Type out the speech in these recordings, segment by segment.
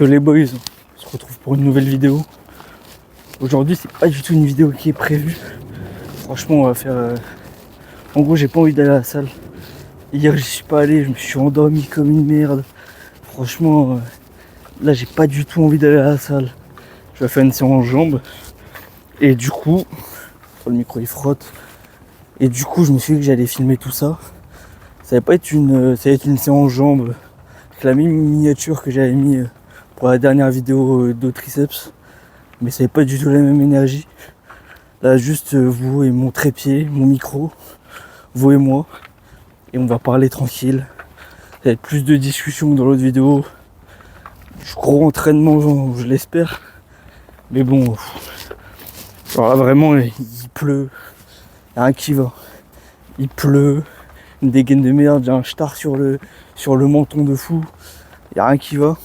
Que les boys, on se retrouve pour une nouvelle vidéo. Aujourd'hui, c'est pas du tout une vidéo qui est prévue. Franchement, on va faire... En gros, j'ai pas envie d'aller à la salle. Hier, j'y suis pas allé, je me suis endormi comme une merde. Franchement, là, j'ai pas du tout envie d'aller à la salle. Je vais faire une séance jambes. Et du coup, le micro il frotte. Et du coup, je me suis dit que j'allais filmer tout ça. Ça va être une séance jambes. Avec la même miniature que j'avais mis pour la dernière vidéo de triceps. Mais ça n'avait pas du tout la même énergie. Là, juste vous et mon trépied, mon micro, vous et moi. Et on va parler tranquille. Ça va être plus de discussions dans l'autre vidéo. Du gros entraînement, je l'espère. Mais bon, alors là vraiment, il pleut. Y'a rien qui va. Il pleut. Une dégaine de merde, j'ai un star sur le menton de fou. Y'a rien qui va.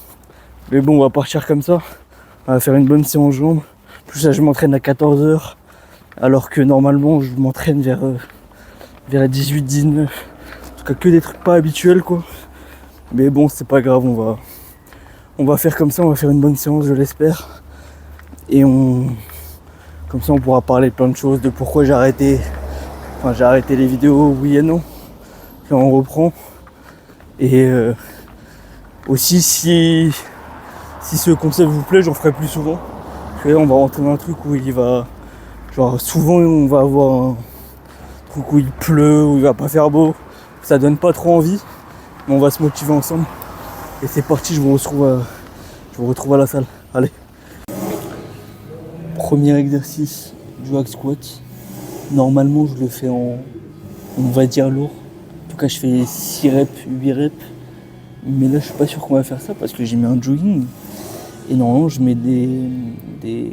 Mais bon, on va partir comme ça. On va faire une bonne séance jambes. Plus ça, je m'entraîne à 14h. Alors que normalement, je m'entraîne vers 18-19. En tout cas, que des trucs pas habituels, quoi. Mais bon, c'est pas grave, on va faire comme ça. On va faire une bonne séance, je l'espère. Et comme ça, on pourra parler de plein de choses. De pourquoi j'ai arrêté. Enfin, j'ai arrêté les vidéos, oui et non. Puis on reprend. Et aussi, si ce concept vous plaît, j'en ferai plus souvent. Parce que là, on va rentrer dans un truc où il va... Genre, souvent, on va avoir un truc où il pleut, où il va pas faire beau. Ça donne pas trop envie. Mais on va se motiver ensemble. Et c'est parti, je vous retrouve à la salle. Allez. Premier exercice du hack squat. Normalement, je le fais on va dire lourd. En tout cas, je fais 6 reps, 8 reps. Mais là, je suis pas sûr qu'on va faire ça parce que j'ai mis un jogging. Et normalement, je mets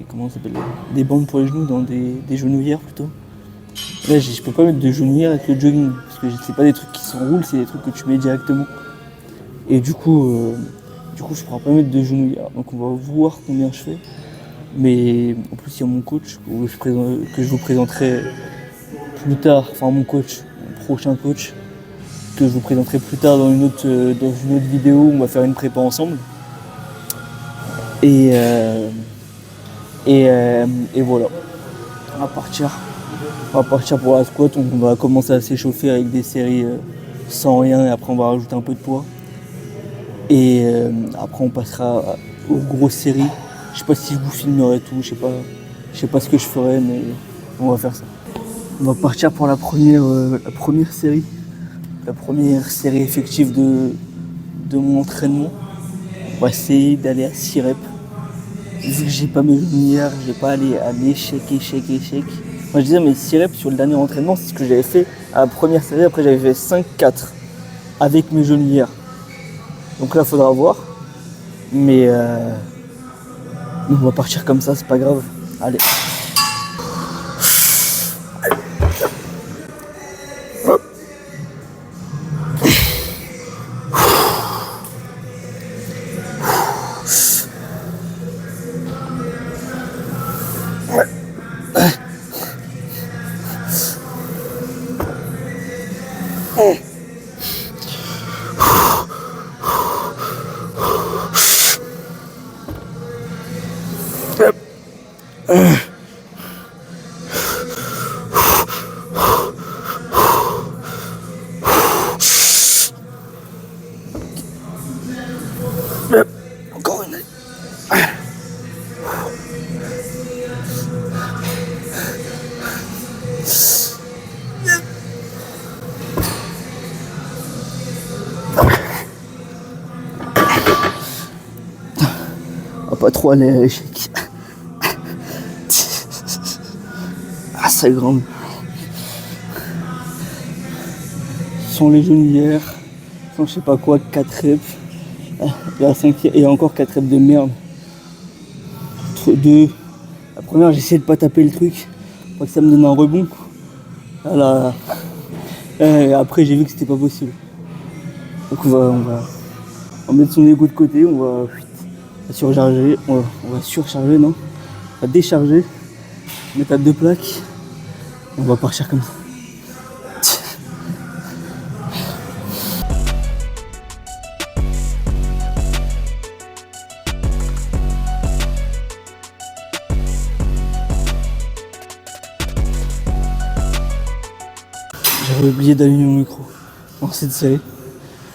comment ça s'appelle, des bandes pour les genoux dans des genouillères plutôt. Là, je peux pas mettre de genouillères avec le jogging parce que c'est pas des trucs qui s'enroulent, c'est des trucs que tu mets directement. Et du coup, je pourrais pas mettre de genouillères. Donc, on va voir combien je fais. Mais en plus, il y a mon coach que je vous présenterai plus tard. Enfin, mon coach, mon prochain coach, que je vous présenterai plus tard dans une autre vidéo où on va faire une prépa ensemble. Et voilà. On va partir pour la squat. On va commencer à s'échauffer avec des séries sans rien et après on va rajouter un peu de poids. Et après on passera aux grosses séries. Je sais pas si je vous filmerai tout, je sais pas ce que je ferai, mais on va faire ça. On va partir pour la première série. La première série effective de mon entraînement. On va essayer d'aller à 6 reps. Vu que j'ai pas mes genouillères, je vais pas aller à l'échec. Moi je disais mes 6 reps sur le dernier entraînement, c'est ce que j'avais fait à la première série. Après j'avais fait 5-4 avec mes genouillères. Donc là faudra voir. Mais on va partir comme ça, c'est pas grave. Allez. Encore une. On va pas trop aller à l'échec. Ah, ça grimpe. Sans les genouillères, sans je sais pas quoi, 4 reps. La 5e et encore 4 reps de merde. 2. La première, j'ai essayé de pas taper le truc pour que ça me donne un rebond. Voilà. Et après, j'ai vu que c'était pas possible. Donc on va mettre son ego de côté, on va surcharger, on va surcharger, non, on va décharger, mettre à 2 plaques, on va partir comme ça. J'avais oublié d'allumer mon micro dans cette série. Du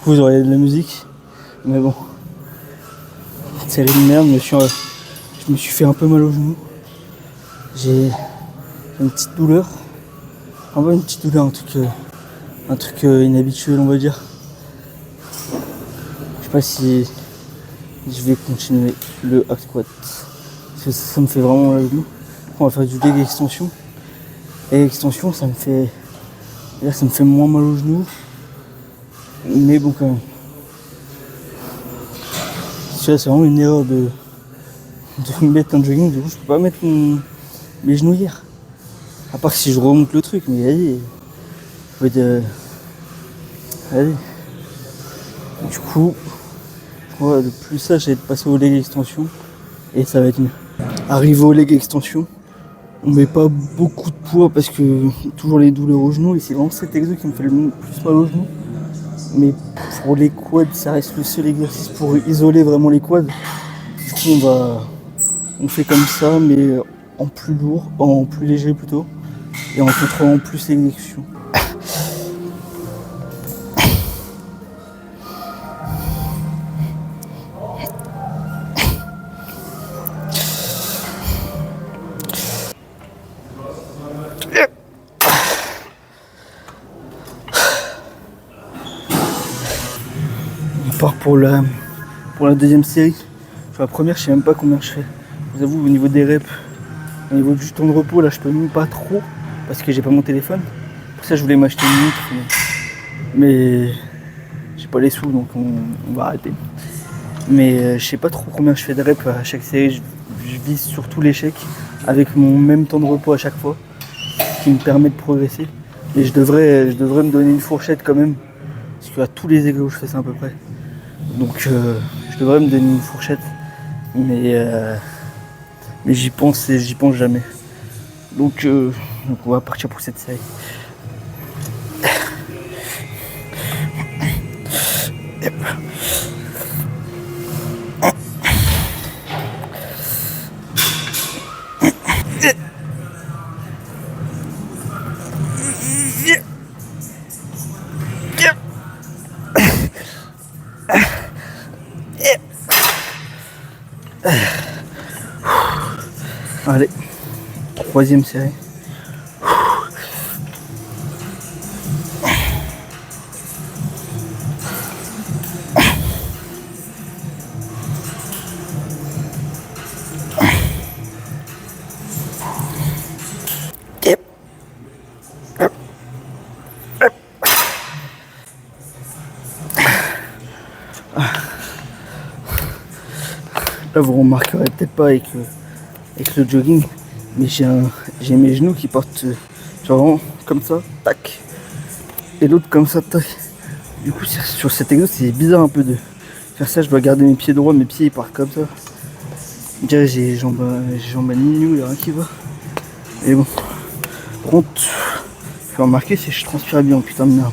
coup, vous aurez de la musique. Mais bon. Cette série de merde, mais je me suis fait un peu mal au genou. J'ai une petite douleur. En vrai, une petite douleur, un truc inhabituel, on va dire. Je sais pas si je vais continuer le hack squat. Parce que ça me fait vraiment mal au genou. On va faire du leg extension. Et extension, ça me fait moins mal au genou. Mais bon, quand même. C'est vraiment une erreur de mettre un jogging. Du coup, je peux pas mettre mes genouillères. À part si je remonte le truc, mais allez. Allez. Du coup, je crois le plus sage, c'est de passer au leg extension. Et ça va être mieux. Arrivé au leg extension, on met pas beaucoup de poids parce que toujours les douleurs au genou. Et c'est vraiment cet exo qui me fait le plus mal au genou. Mais pour les quads, ça reste le seul exercice pour isoler vraiment les quads. Du coup, on fait comme ça, mais en plus lourd, en plus léger plutôt, et en contrôlant plus l'exécution. On part pour la deuxième série. Sur la première, je sais même pas combien je fais. Je vous avoue, au niveau des reps, au niveau du temps de repos, là, je peux même pas trop parce que j'ai pas mon téléphone. Pour ça, je voulais m'acheter une montre, mais j'ai pas les sous, donc on va arrêter. Mais je sais pas trop combien je fais de reps à chaque série. Je vise surtout l'échec avec mon même temps de repos à chaque fois, ce qui me permet de progresser. Et je devrais me donner une fourchette quand même, parce qu'à tous les exos, je fais ça à peu près. Donc je devrais me donner une fourchette, mais j'y pense jamais. Donc on va partir pour cette série. Allez, troisième série. Là, vous remarquerez peut-être pas avec le jogging, mais j'ai mes genoux qui partent genre comme ça, tac, et l'autre comme ça, tac. Du coup, sur cet exo, c'est bizarre un peu de faire ça. Je dois garder mes pieds droits, mes pieds ils partent comme ça. Je dirais j'ai les jambes à ni-nous, il n'y a rien qui va. Et bon, par contre, je vais remarquer si je transpire bien, putain de merde.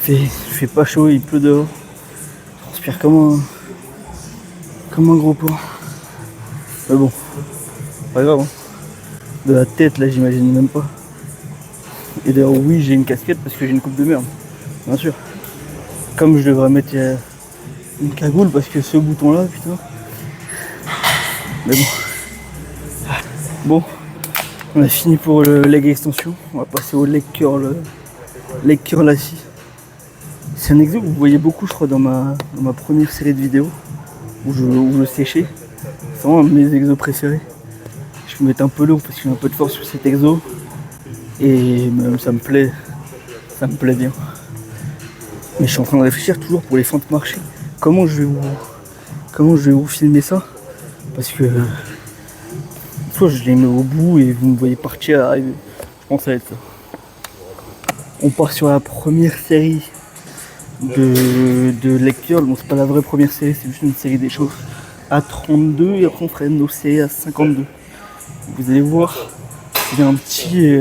Il fait pas chaud, il pleut dehors. Je transpire comme un gros porc. Mais bon, pas grave. Hein. De la tête là, j'imagine même pas. Et d'ailleurs, oui, j'ai une casquette parce que j'ai une coupe de merde, bien sûr. Comme je devrais mettre une cagoule parce que ce bouton là, putain. Mais bon. Bon, on a fini pour le leg extension. On va passer au leg curl assis. C'est un exo que vous voyez beaucoup, je crois, dans ma première série de vidéos où je séchais. C'est vraiment un de mes exos préférés. Je vais mettre un peu lourd parce que j'ai un peu de force sur cet exo. Et même ça me plaît bien. Mais je suis en train de réfléchir toujours pour les fentes marché. Comment je vais vous filmer ça? Parce que soit je les mets au bout et vous me voyez partir arriver. Je pense que ça va être ça. On part sur la première série de leg curl. Bon, c'est pas la vraie première série, c'est juste une série d'échauffes à 32 et après on ferait nos séries à 52. Vous allez voir, il y a un petit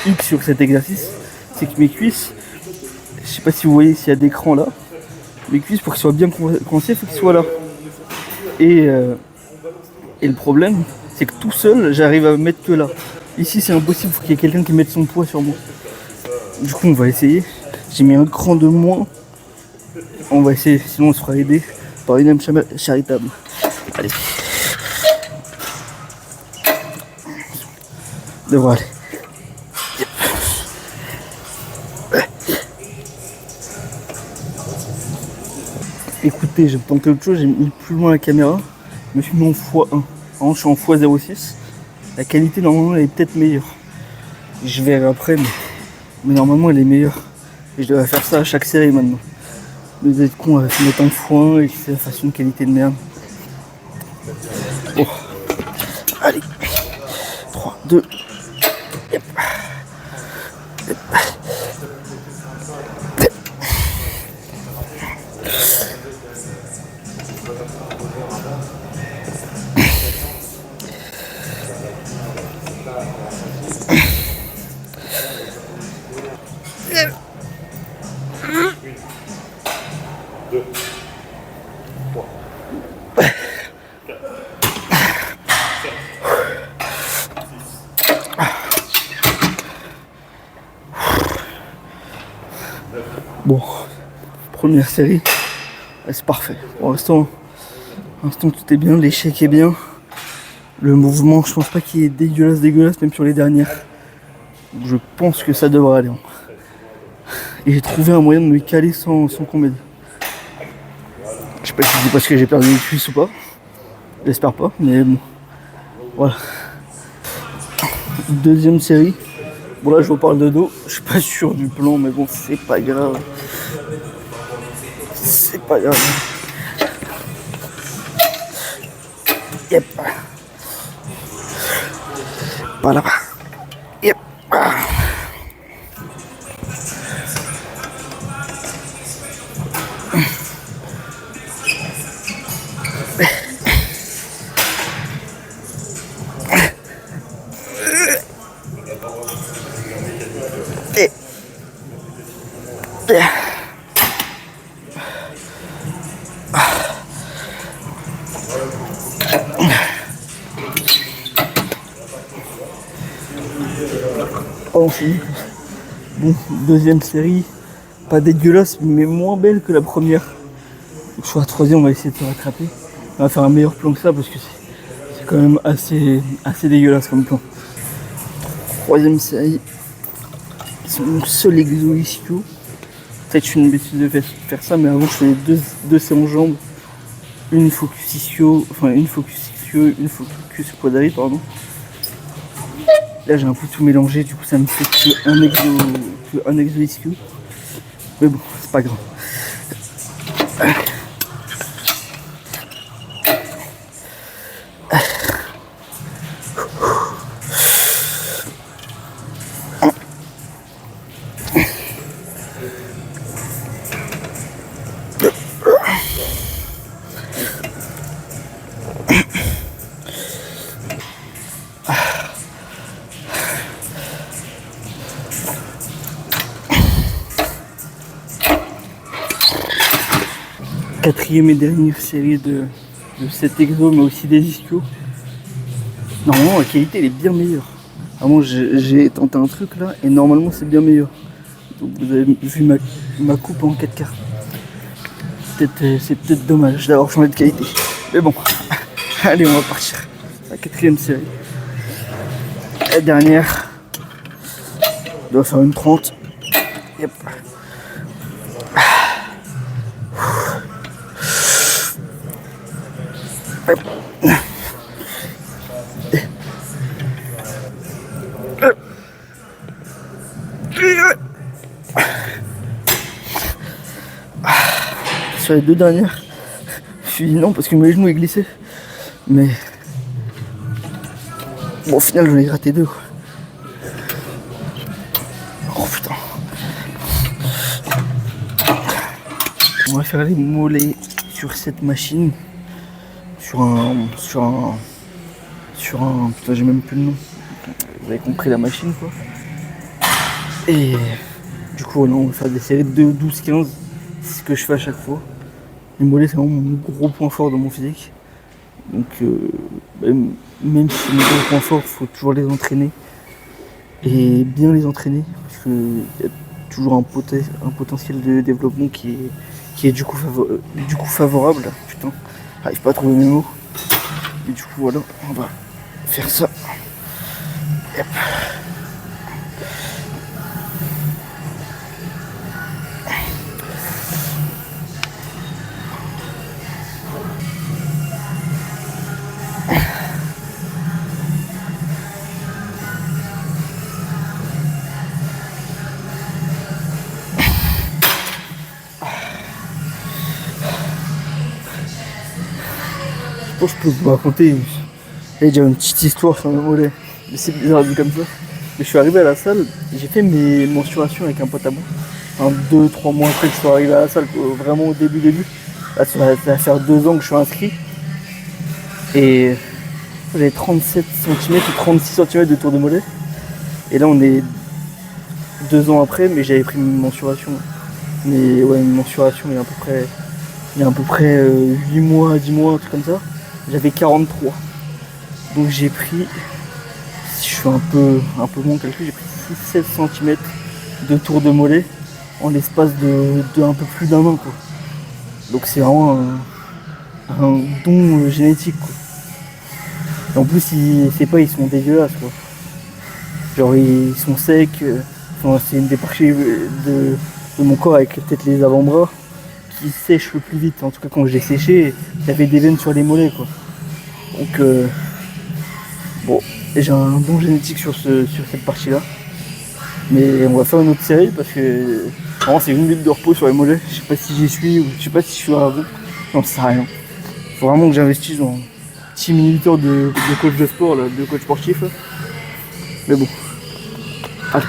hic sur cet exercice, c'est que mes cuisses, je sais pas si vous voyez s'il y a d'écran là, mes cuisses pour qu'ils soient bien coincées, il faut qu'ils soient là. Et le problème, c'est que tout seul, j'arrive à mettre que là. Ici, c'est impossible, il faut qu'il y ait quelqu'un qui mette son poids sur moi. Du coup, on va essayer. J'ai mis un cran de moins. On va essayer, sinon on se fera aider par une âme charitable. Allez. Devrait aller. Écoutez, j'ai tenté autre chose, j'ai mis plus loin la caméra. Je me suis mis en x1. Je suis en x06. La qualité normalement elle est peut-être meilleure. Je verrai après, mais normalement elle est meilleure. Et je devrais faire ça à chaque série maintenant. Mais vous êtes con à se mettre en x1 et que ça fasse une qualité de merde. Bon. Allez. 3, 2. Yep. Yep. Bon, première série, c'est parfait. Pour l'instant, tout est bien, l'échec est bien. Le mouvement, je pense pas qu'il est dégueulasse, même sur les dernières. Donc je pense que ça devrait aller. Et j'ai trouvé un moyen de me caler sans qu'on m'aide. Je sais pas si c'est parce que j'ai perdu les cuisses ou pas. J'espère pas, mais bon. Voilà. Deuxième série. Bon là je vous parle de dos. Je suis pas sûr du plan, mais bon c'est pas grave. C'est pas grave. Yep. Pas là-bas. Yep. Oh, bon, deuxième série, pas dégueulasse, mais moins belle que la première. Donc, sur la troisième, on va essayer de se rattraper. On va faire un meilleur plan que ça parce que c'est quand même assez dégueulasse comme plan. Troisième série, c'est mon seul exo ischio. Peut-être que je suis une bêtise de faire ça, mais avant je faisais deux séances jambes, une focus ischio, une focus quadri, pardon. Là j'ai un peu tout mélangé, du coup ça me fait que un exo ischio. Mais bon, c'est pas grave. Quatrième et dernière série de cet exo, mais aussi des ischios. Normalement la qualité elle est bien meilleure. Vraiment j'ai tenté un truc là et normalement c'est bien meilleur. Donc vous avez vu ma coupe en 4 quarts. C'est peut-être dommage d'avoir changé de qualité. Mais bon, allez on va partir. La quatrième série. La dernière. On doit faire une 30. Yep. Sur les deux dernières, je suis dit non parce que mes genoux est glissé. Mais bon, au final j'en ai gratté deux. Oh putain. On va faire les mollets sur cette machine. Sur un. Putain, j'ai même plus le nom. Vous avez compris la machine quoi. Et du coup, là, on va faire des séries de 12-15. C'est ce que je fais à chaque fois. Les mollets, c'est vraiment mon gros point fort dans mon physique. Donc, même si c'est mon gros point fort, il faut toujours les entraîner. Et bien les entraîner. Parce qu'il y a toujours un potentiel de développement qui est du coup, favorable. Putain, j'arrive pas à trouver mes mots. Et du coup voilà, on va faire ça. Yep. Je pense que je peux vous raconter déjà une petite histoire sur le mollet. Mais c'est bizarre dit comme ça. Mais je suis arrivé à la salle, j'ai fait mes mensurations avec un pote à moi. 2-3 mois après que je suis arrivé à la salle, vraiment au début. Là, ça va faire 2 ans que je suis inscrit. Et j'avais 37 cm ou 36 cm de tour de mollet. Et là on est 2 ans après, mais j'avais pris une mensuration. Mais ouais, une mensuration il y a à peu près 8 mois, 10 mois, un truc comme ça. J'avais 43. Donc j'ai pris, si je suis un peu bon calcul, j'ai pris 6-7 cm de tour de mollet en l'espace de un peu plus d'un an quoi. Donc c'est vraiment un don génétique quoi. Et en plus ils sont dégueulasses quoi. Genre ils sont secs, c'est une des parties de mon corps avec peut-être les avant-bras qui sèchent le plus vite. En tout cas quand je l'ai séché, il y avait des veines sur les mollets quoi. Donc bon, j'ai un don génétique sur cette partie là. Mais on va faire une autre série parce que vraiment c'est une minute de repos sur les mollets. Je sais pas si j'y suis ou je sais pas si je suis à la route. J'en sais rien. Faut vraiment que j'investisse dans 6 minuteurs de coach de sport, là, de coach sportif. Là. Mais bon. Allez.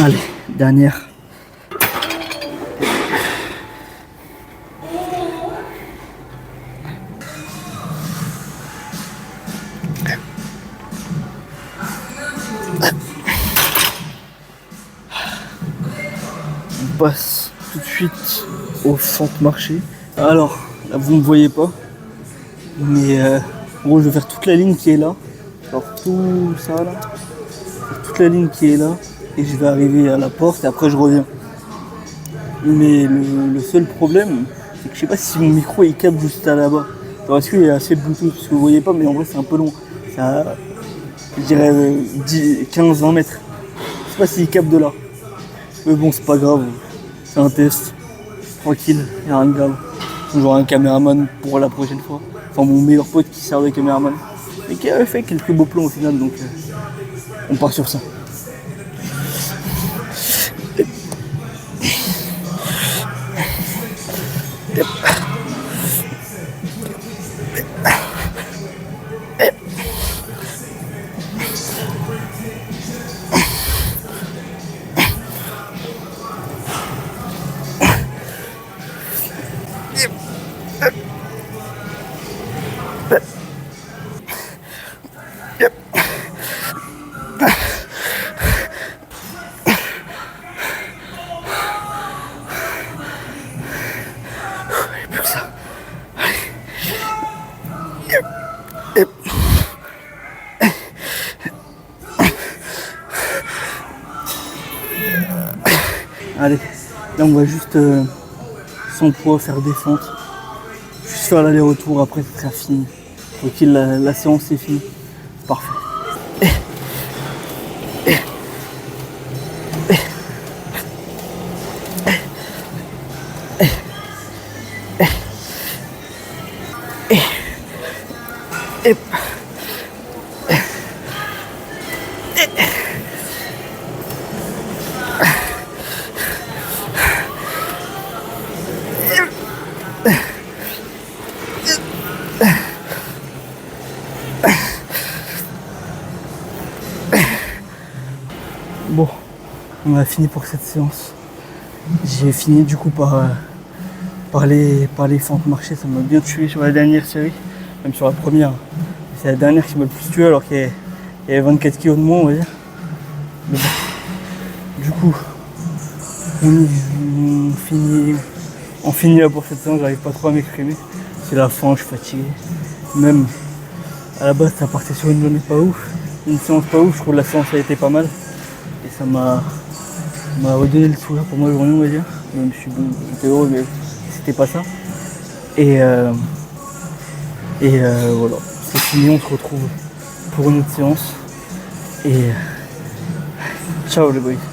Allez, dernière. On passe tout de suite au centre marché. Alors, là, vous ne me voyez pas, mais en gros, je vais faire toute la ligne qui est là. Alors tout ça là, toute la ligne qui est là, et je vais arriver à la porte et après je reviens. Mais le seul problème, c'est que je sais pas si mon micro il capte juste à là-bas. Alors est-ce qu'il y a assez de Bluetooth, parce que vous voyez pas, mais en vrai c'est un peu long. Ça, je dirais 15-20 mètres. Je sais pas s'il capte de là. Mais bon, c'est pas grave, c'est un test. Tranquille, y a rien de grave. Toujours un caméraman pour la prochaine fois. Enfin mon meilleur pote qui sert de caméraman. Et qui avait fait quelques beaux plans au final, donc on part sur ça. Allez, là on va juste sans poids faire des fentes. Juste faire l'aller-retour, après ce sera fini. Tranquille, la séance est finie. Parfait. Bon, on a fini pour cette séance. J'ai fini du coup par les fentes marchées, ça m'a bien tué sur la dernière série. même sur la première. C'est la dernière qui m'a le plus tué alors qu'il y avait 24 kg de moins, on va dire. Mais bon, du coup, on finit là pour cette séance, j'arrive pas trop à m'exprimer. C'est la fin, je suis fatigué. Même à la base, ça partait sur une journée pas ouf, une séance pas ouf. Je trouve que la séance a été pas mal et ça m'a redonné le sourire pour ma journée, on va dire. Même si j'étais heureux, mais c'était pas ça. Et voilà, c'est fini, on se retrouve pour une autre séance. Et ciao les boys.